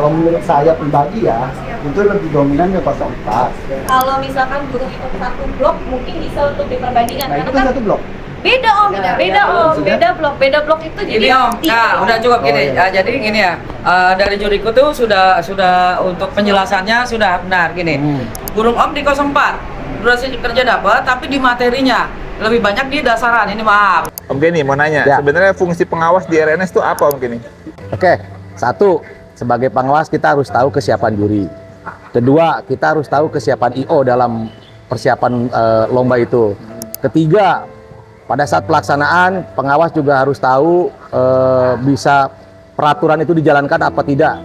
Kalau menurut saya pribadi ya, itu lebih dominan ke 04. Kalau misalkan burung itu satu blok, mungkin bisa untuk diperbandingkan. Nah, Karena itu kan satu blok. beda om, Ya, beda ya, om, sudah. beda blok itu jadi Ini om, nah udah cukup gini. iya. Jadi gini ya, dari juriku tuh sudah untuk penjelasannya sudah benar gini. Burung om di 04, durasi kerja dapat, tapi di materinya lebih banyak di dasaran. Ini maaf. Om Kenny mau nanya, Ya. sebenarnya fungsi pengawas di RNS itu apa Om Kenny? Oke, satu, sebagai pengawas kita harus tahu kesiapan juri. Kedua, kita harus tahu kesiapan IO dalam persiapan lomba itu. Ketiga, pada saat pelaksanaan, pengawas juga harus tahu bisa peraturan itu dijalankan apa tidak.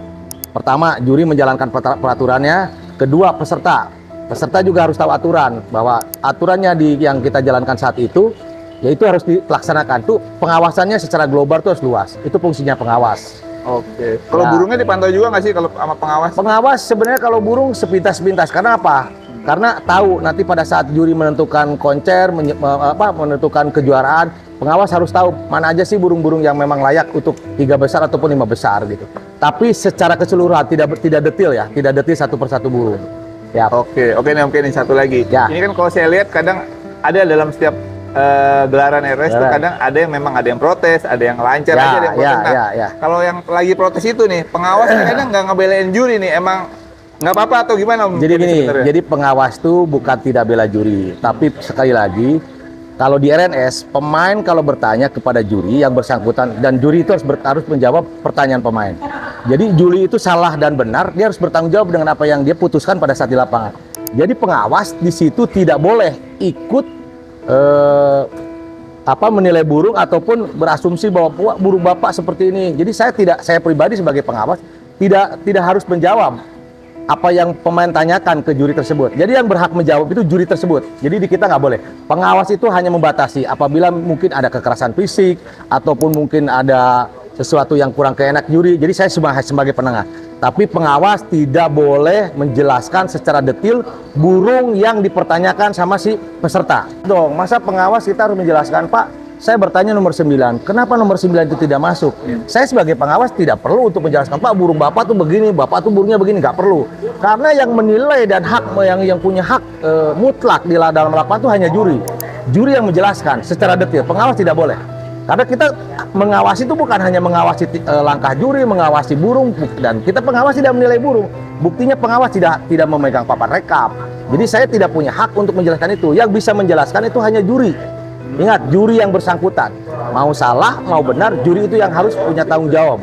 Pertama, juri menjalankan peraturannya. Kedua, peserta. Peserta juga harus tahu aturan, bahwa aturannya yang kita jalankan saat itu, yaitu harus dilaksanakan. Tuh pengawasannya secara global tuh harus luas. Itu fungsinya pengawas. Oke. Kalau Ya. burungnya dipantau juga nggak sih kalau sama pengawas? Pengawas sebenarnya kalau burung sepintas-pintas. Karena apa? Karena tahu nanti pada saat juri menentukan konser, menentukan kejuaraan, pengawas harus tahu mana aja sih burung-burung yang memang layak untuk 3 besar ataupun 5 besar gitu. Tapi secara keseluruhan tidak detail ya, tidak detail satu persatu burung. Ya. Oke nih Om Kenny, satu lagi. Ya. Ini kan kalau saya lihat kadang ada dalam setiap gelaran RNS tuh kadang ada yang memang ada yang protes, ada yang lancar Ya, aja, ada yang protes. ya, Nah, ya, ya. kalau yang lagi protes itu nih, pengawas kadang nggak ngebelain juri nih, emang nggak apa-apa atau gimana Om Jadi Kenny gini, sebenarnya? jadi pengawas tuh bukan tidak bela juri, tapi sekali lagi kalau di RNS pemain kalau bertanya kepada juri yang bersangkutan dan juri itu harus menjawab pertanyaan pemain. Jadi juri itu salah dan benar, dia harus bertanggung jawab dengan apa yang dia putuskan pada saat di lapangan. Jadi pengawas di situ tidak boleh ikut menilai burung ataupun berasumsi bahwa "Wah, burung bapak seperti ini." Jadi saya pribadi sebagai pengawas tidak harus menjawab apa yang pemain tanyakan ke juri tersebut. Jadi yang berhak menjawab itu juri tersebut. Jadi di kita nggak boleh. Pengawas itu hanya membatasi apabila mungkin ada kekerasan fisik ataupun mungkin ada sesuatu yang kurang keenak juri. Jadi saya sebagai penengah. Tapi pengawas tidak boleh menjelaskan secara detail burung yang dipertanyakan sama si peserta. Dong, masa pengawas kita harus menjelaskan, Pak, saya bertanya nomor 9, kenapa nomor 9 itu tidak masuk? Saya sebagai pengawas tidak perlu untuk menjelaskan, Pak, burung Bapak tuh begini, Bapak tuh burungnya begini, nggak perlu. Karena yang menilai dan hak yang punya hak mutlak di dalam lapangan itu hanya juri. Juri yang menjelaskan secara detail, pengawas tidak boleh. Karena kita mengawasi itu bukan hanya mengawasi langkah juri, mengawasi burung, dan kita pengawas tidak menilai burung. Buktinya pengawas tidak memegang papan rekap. Jadi saya tidak punya hak untuk menjelaskan itu. Yang bisa menjelaskan itu hanya juri. Ingat, juri yang bersangkutan. Mau salah, mau benar, juri itu yang harus punya tanggung jawab.